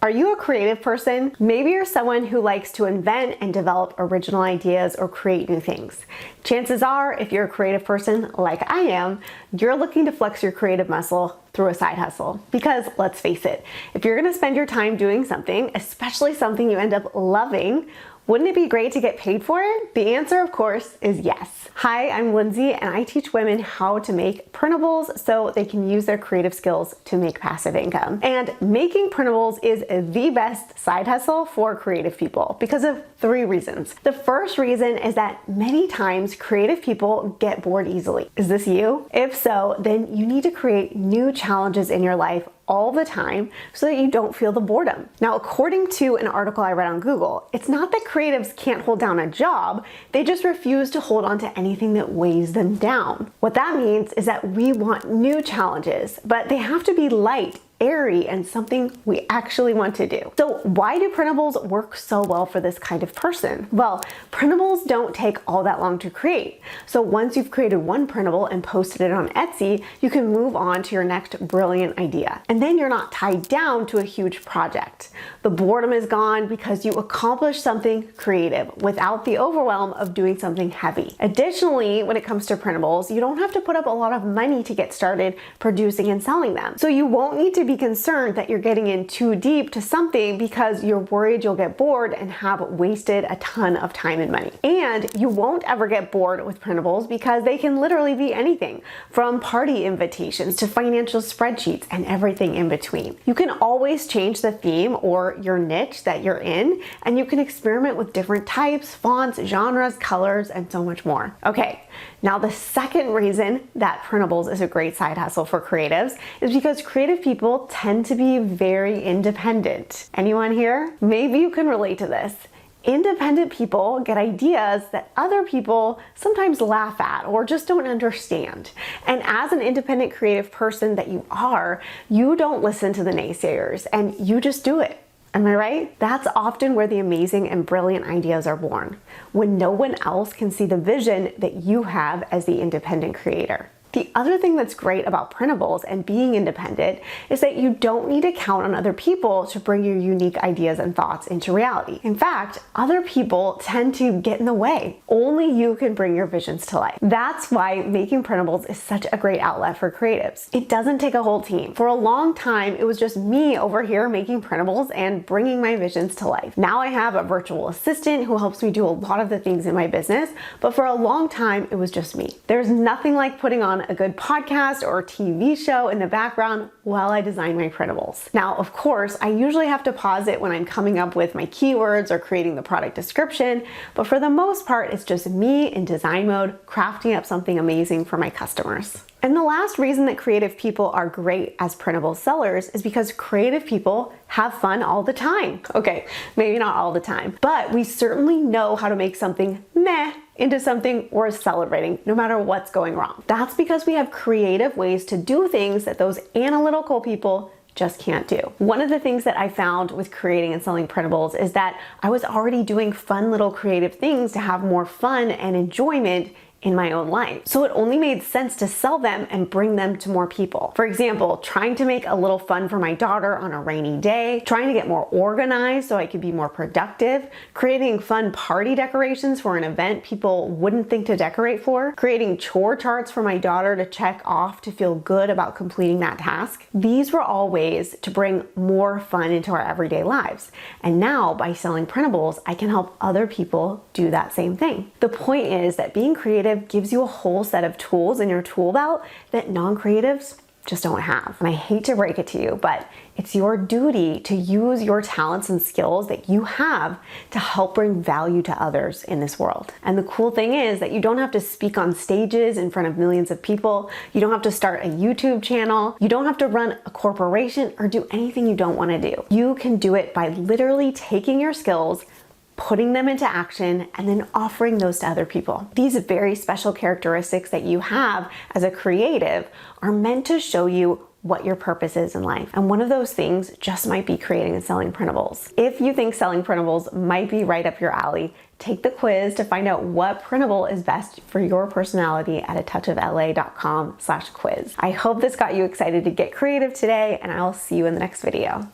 Are you a creative person? Maybe you're someone who likes to invent and develop original ideas or create new things. Chances are, if you're a creative person like I am, you're looking to flex your creative muscle through a side hustle. Because let's face it, if you're gonna spend your time doing something, especially something you end up loving, wouldn't it be great to get paid for it? The answer, of course, is yes. Hi, I'm Lindsay, and I teach women how to make printables so they can use their creative skills to make passive income. And making printables is the best side hustle for creative people because of 3 reasons. The first reason is that many times creative people get bored easily. Is this you? If so, then you need to create new challenges in your life all the time so that you don't feel the boredom. Now, according to an article I read on Google, it's not that creatives can't hold down a job, they just refuse to hold on to anything that weighs them down. What that means is that we want new challenges, but they have to be light, airy, and something we actually want to do. So why do printables work so well for this kind of person? Well, printables don't take all that long to create. So once you've created one printable and posted it on Etsy, you can move on to your next brilliant idea. And then you're not tied down to a huge project. The boredom is gone because you accomplished something creative without the overwhelm of doing something heavy. Additionally, when it comes to printables, you don't have to put up a lot of money to get started producing and selling them. So you won't need to be concerned that you're getting in too deep to something because you're worried you'll get bored and have wasted a ton of time and money. And you won't ever get bored with printables because they can literally be anything from party invitations to financial spreadsheets and everything in between. You can always change the theme or your niche that you're in, and you can experiment with different types, fonts, genres, colors, and so much more. Okay, now the second reason that printables is a great side hustle for creatives is because creative people tend to be very independent. Anyone here? Maybe you can relate to this. Independent people get ideas that other people sometimes laugh at or just don't understand. And as an independent creative person that you are, you don't listen to the naysayers and you just do it. Am I right? That's often where the amazing and brilliant ideas are born, when no one else can see the vision that you have as the independent creator. The other thing that's great about printables and being independent is that you don't need to count on other people to bring your unique ideas and thoughts into reality. In fact, other people tend to get in the way. Only you can bring your visions to life. That's why making printables is such a great outlet for creatives. It doesn't take a whole team. For a long time, it was just me over here making printables and bringing my visions to life. Now I have a virtual assistant who helps me do a lot of the things in my business, but for a long time, it was just me. There's nothing like putting on a good podcast or TV show in the background while I design my printables. Now, of course, I usually have to pause it when I'm coming up with my keywords or creating the product description, but for the most part, it's just me in design mode, crafting up something amazing for my customers. And the last reason that creative people are great as printable sellers is because creative people have fun all the time. Okay, maybe not all the time, but we certainly know how to make something meh into something worth celebrating, no matter what's going wrong. That's because we have creative ways to do things that those analytical people just can't do. One of the things that I found with creating and selling printables is that I was already doing fun little creative things to have more fun and enjoyment in my own life. So it only made sense to sell them and bring them to more people. For example, trying to make a little fun for my daughter on a rainy day, trying to get more organized so I could be more productive, creating fun party decorations for an event people wouldn't think to decorate for, creating chore charts for my daughter to check off to feel good about completing that task. These were all ways to bring more fun into our everyday lives. And now by selling printables, I can help other people do that same thing. The point is that being creative gives you a whole set of tools in your tool belt that non-creatives just don't have. And I hate to break it to you, but it's your duty to use your talents and skills that you have to help bring value to others in this world. And the cool thing is that you don't have to speak on stages in front of millions of people. You don't have to start a YouTube channel. You don't have to run a corporation or do anything you don't want to do. You can do it by literally taking your skills, putting them into action, and then offering those to other people. These very special characteristics that you have as a creative are meant to show you what your purpose is in life. And one of those things just might be creating and selling printables. If you think selling printables might be right up your alley, take the quiz to find out what printable is best for your personality at atouchofla.com/quiz. I hope this got you excited to get creative today, and I'll see you in the next video.